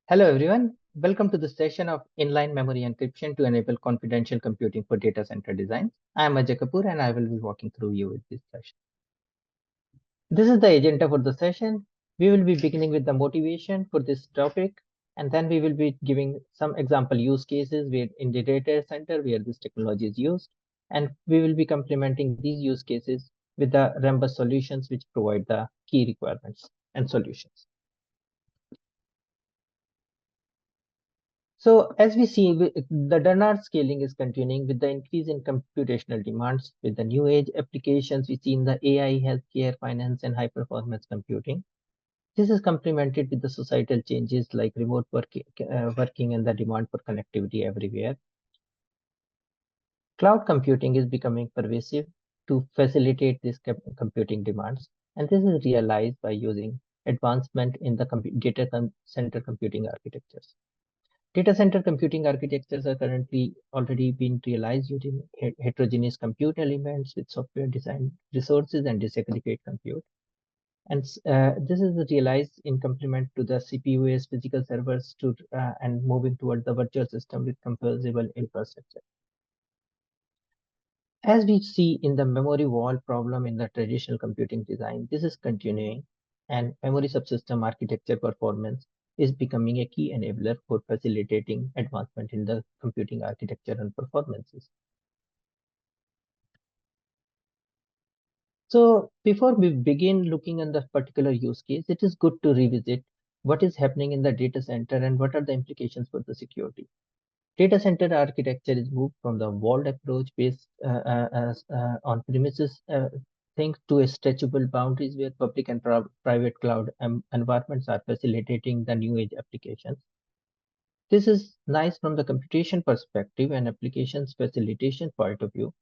Hello everyone, welcome to the session of Inline Memory Encryption to enable confidential computing for data center design. I am Ajay Kapoor and I will be walking through you with this session. This is the agenda for the session. We will be beginning with the motivation for this topic, and then we will be giving some example use cases where in the data center where this technology is used, and we will be complementing these use cases with the Rambus solutions which provide the key requirements and solutions. So as we see, the Dennard scaling is continuing with the increase in computational demands with the new age applications we see in the AI, healthcare, finance, and high performance computing. This is complemented with the societal changes like remote working and the demand for connectivity everywhere. Cloud computing is becoming pervasive to facilitate these computing demands, and this is realized by using advancement in the data center computing architectures. Data center computing architectures are currently already being realized using heterogeneous compute elements with software design resources and disaggregate compute. And this is realized in complement to the CPU-based physical servers and moving towards the virtual system with composable infrastructure. As we see in the memory wall problem in the traditional computing design, this is continuing, and memory subsystem architecture performance is becoming a key enabler for facilitating advancement in the computing architecture and performances. So before we begin looking at the particular use case, it is good to revisit what is happening in the data center and what are the implications for the security. Data center architecture is moved from the walled approach based on premises things to a stretchable boundaries where public and private cloud environments are facilitating the new age applications. This is nice from the computation perspective and applications facilitation point of view,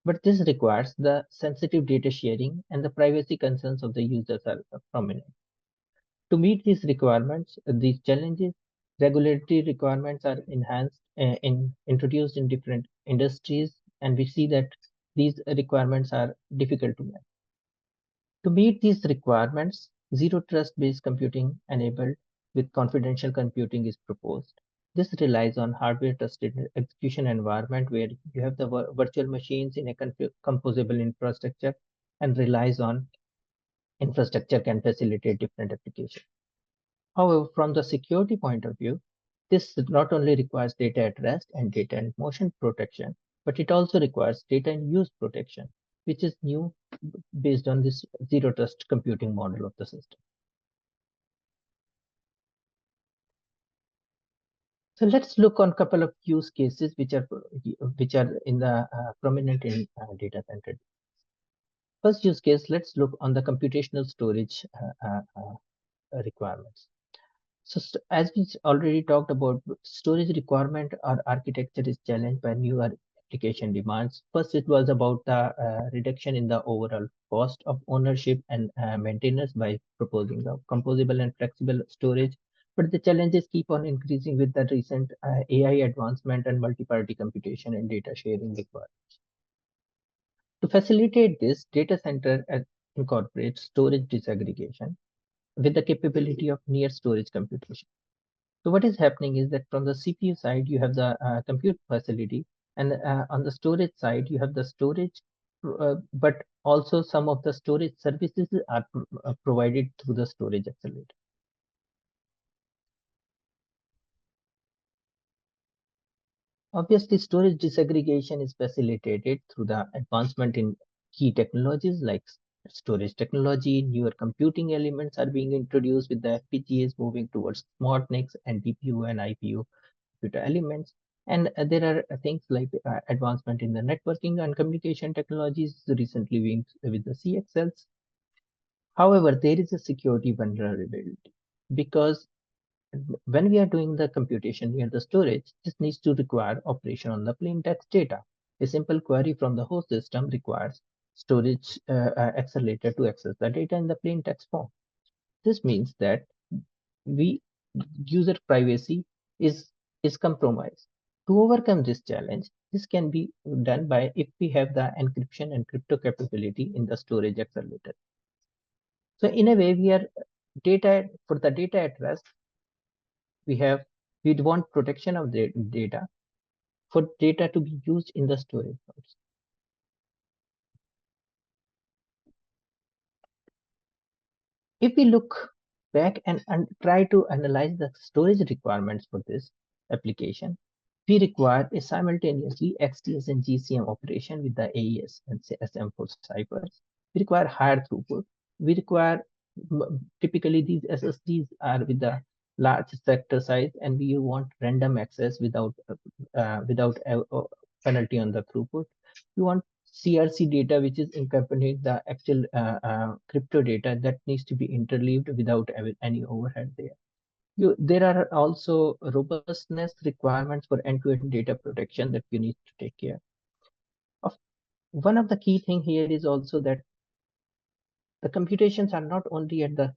but this requires the sensitive data sharing and the privacy concerns of the users are prominent. To meet these requirements, these challenges, regulatory requirements are introduced in different industries, and we see that these requirements are difficult to meet. To meet these requirements, zero trust based computing enabled with confidential computing is proposed. This relies on hardware trusted execution environment where you have the virtual machines in a composable infrastructure and relies on infrastructure can facilitate different applications. However, from the security point of view, this not only requires data at rest and data in motion protection, but it also requires data in use protection, which is new based on this zero trust computing model of the system. So let's look on a couple of use cases which are in the prominent in data center. First use case, let's look on the computational storage requirements. So as we already talked about, storage requirement or architecture is challenged by newer application demands. First, it was about the reduction in the overall cost of ownership and maintenance by proposing the composable and flexible storage. But the challenges keep on increasing with the recent AI advancement and multi-party computation and data sharing requirements. To facilitate this, data center incorporates storage disaggregation with the capability of near storage computation. So what is happening is that from the CPU side, you have the compute facility, and on the storage side, you have the storage, but also some of the storage services are provided through the storage accelerator. Obviously, storage disaggregation is facilitated through the advancement in key technologies like storage technology. Newer computing elements are being introduced with the FPGAs moving towards smart NICs and DPU and IPU computer elements. And there are things like advancement in the networking and communication technologies recently being with the CXLs. However, there is a security vulnerability because when we are doing the computation near the storage, this needs to require operation on the plain text data. A simple query from the host system requires storage accelerator to access the data in the plain text form. This means that we user privacy is compromised. To overcome this challenge, this can be done by if we have the encryption and crypto capability in the storage accelerator. So in a way, we are data for the data at rest. We have we want protection of the data for data to be used in the storage nodes. If we look back and try to analyze the storage requirements for this application, we require a simultaneously XTS and GCM operation with the AES and SM4 ciphers. We require higher throughput. We require typically these SSDs are with the large sector size, and we want random access without penalty on the throughput. We want CRC data, which is accompanying the actual crypto data that needs to be interleaved without any overhead there. There are also robustness requirements for end-to-end data protection that you need to take care of. One of the key thing here is also that the computations are not only at the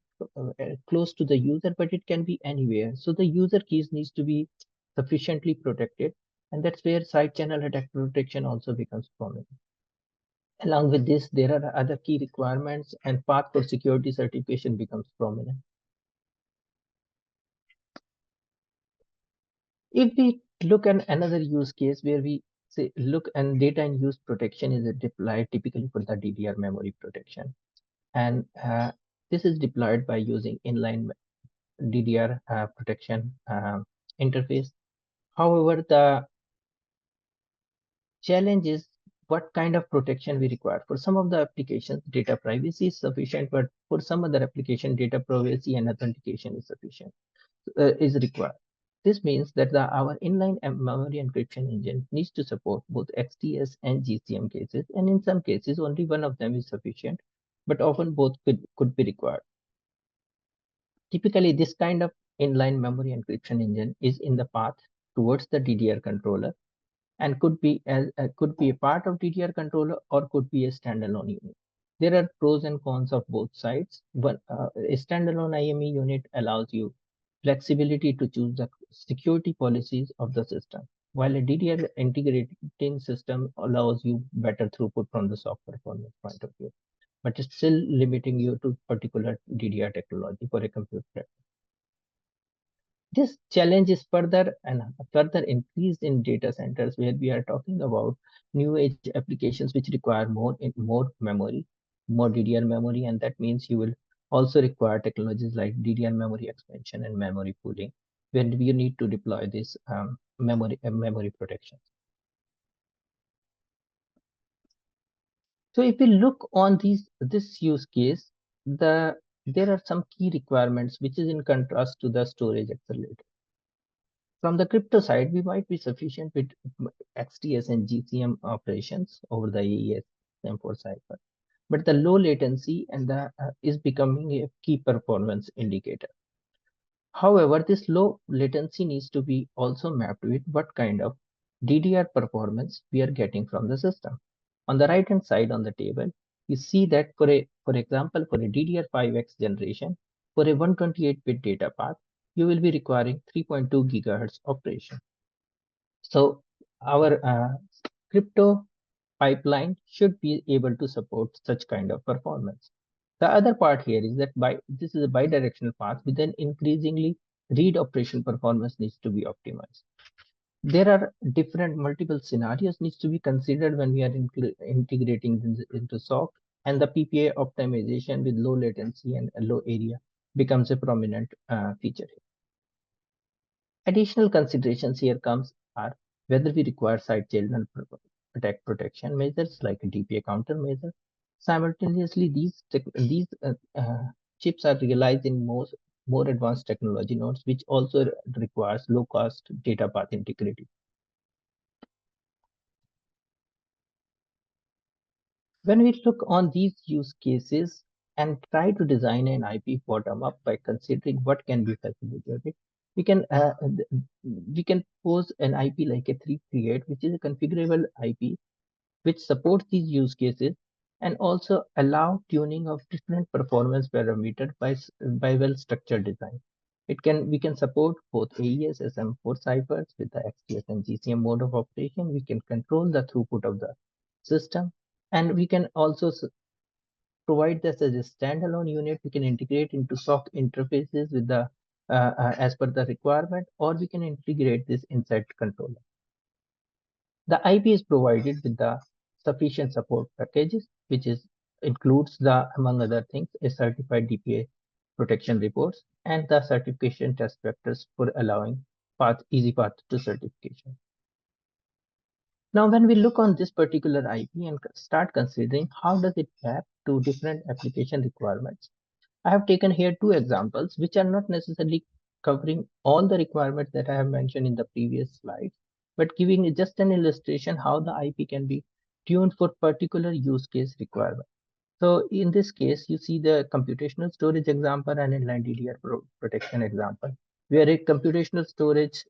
close to the user, but it can be anywhere. So the user keys needs to be sufficiently protected, and that's where side channel attack protection also becomes prominent. Along with this, there are other key requirements, and path for security certification becomes prominent. If we look at another use case where we say look and data in use protection is deployed typically for the DDR memory protection, and this is deployed by using inline DDR protection interface. However, the challenge is what kind of protection we require. For some of the applications, data privacy is sufficient, but for some other application, data privacy and authentication is sufficient, is required. This means that our inline memory encryption engine needs to support both XTS and GCM cases, and in some cases, only one of them is sufficient, but often both could be required. Typically, this kind of inline memory encryption engine is in the path towards the DDR controller, and could be a part of DDR controller or could be a standalone unit. There are pros and cons of both sides. But a standalone IME unit allows you flexibility to choose the security policies of the system, while a DDR integrating system allows you better throughput from the software performance point of view, but it's still limiting you to particular DDR technology for a computer. This challenge is further increased in data centers where we are talking about new age applications which require more memory, more DDR memory, and that means you will also require technologies like DDR memory expansion and memory pooling, where you need to deploy this memory protection. So if we look on this use case, there are some key requirements which is in contrast to the storage accelerator. From the crypto side, we might be sufficient with XTS and GCM operations over the AES M4 cipher, but the low latency and the is becoming a key performance indicator. However, this low latency needs to be also mapped with what kind of DDR performance we are getting from the system. On the right hand side on the table, you see that for example, for a DDR5X generation, for a 128-bit data path, you will be requiring 3.2 gigahertz operation. So our crypto pipeline should be able to support such kind of performance. The other part here is that this is a bidirectional path with an increasingly read operation performance needs to be optimized. There are multiple scenarios needs to be considered when we are integrating this into SOC, and the PPA optimization with low latency and a low area becomes a prominent feature here. Additional considerations here are whether we require side channel attack protection measures like a DPA countermeasure. Simultaneously, these chips are realized in more advanced technology nodes, which also requires low-cost data path integrity. When we look on these use cases and try to design an IP bottom up by considering what can be facilitated, we can pose an IP like a 338, which is a configurable IP which supports these use cases and also allow tuning of different performance parameters by well-structured design. We can support both AES SM4 ciphers with the XTS and GCM mode of operation. We can control the throughput of the system, and we can also provide this as a standalone unit. We can integrate into SOC interfaces with the as per the requirement, or we can integrate this inside controller. The IP is provided with the sufficient support packages, which is includes the, among other things, a certified DPA protection reports and the certification test vectors for allowing easy path to certification. Now, when we look on this particular IP and start considering how does it map to different application requirements, I have taken here two examples which are not necessarily covering all the requirements that I have mentioned in the previous slides, but giving just an illustration how the IP can be tuned for particular use case requirement. So in this case, you see the computational storage example and inline DDR protection example, where a computational storage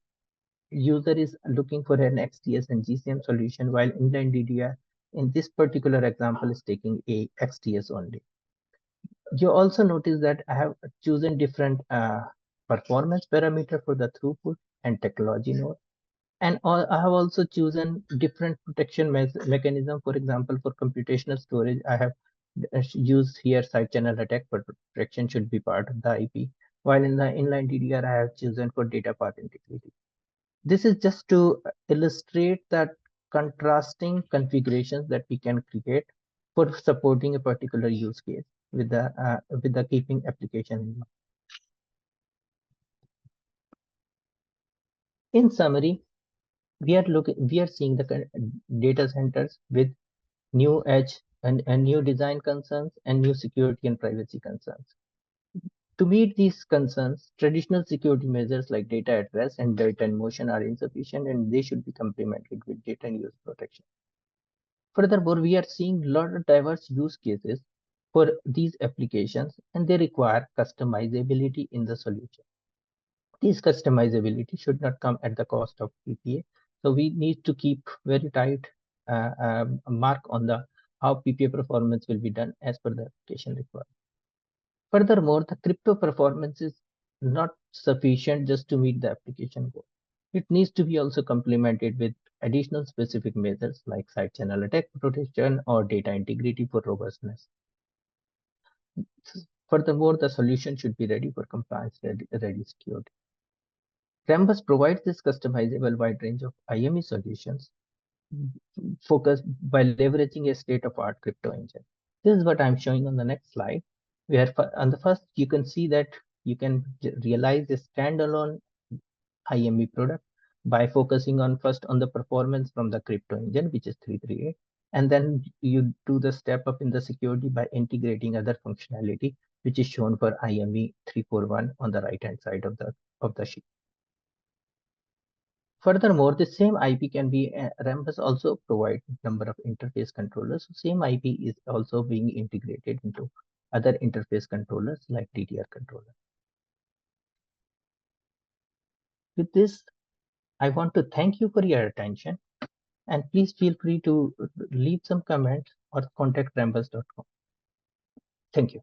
user is looking for an XTS and GCM solution, while inline DDR in this particular example is taking a XTS only. You also notice that I have chosen different performance parameter for the throughput and technology node. And I have also chosen different protection mechanism. For example, for computational storage, I have used here side channel attack protection should be part of the IP, while in the inline DDR, I have chosen for data path integrity. This is just to illustrate that contrasting configurations that we can create for supporting a particular use case with the keeping application in mind. In summary, we are seeing the data centers with new edge and new design concerns and new security and privacy concerns. To meet these concerns, traditional security measures like data at rest and data in motion are insufficient, and they should be complemented with data and use protection. Furthermore, we are seeing a lot of diverse use cases for these applications, and they require customizability in the solution. This customizability should not come at the cost of PPA. So we need to keep very tight mark on the how PPA performance will be done as per the application requirement. Furthermore, the crypto performance is not sufficient just to meet the application goal. It needs to be also complemented with additional specific measures like side channel attack protection or data integrity for robustness. Furthermore, the solution should be ready for compliance ready security. Rambus provides this customizable wide range of IME solutions focused by leveraging a state-of-art crypto engine. This is what I'm showing on the next slide, where on the first you can see that you can realize a standalone IME product by focusing on first on the performance from the crypto engine, which is 338, and then you do the step up in the security by integrating other functionality, which is shown for IME 341 on the right hand side of the sheet. Furthermore, the same IP can be Rambus also provide number of interface controllers. So same IP is also being integrated into other interface controllers like DDR controller. With this, I want to thank you for your attention, and please feel free to leave some comments or contact rambus.com. Thank you.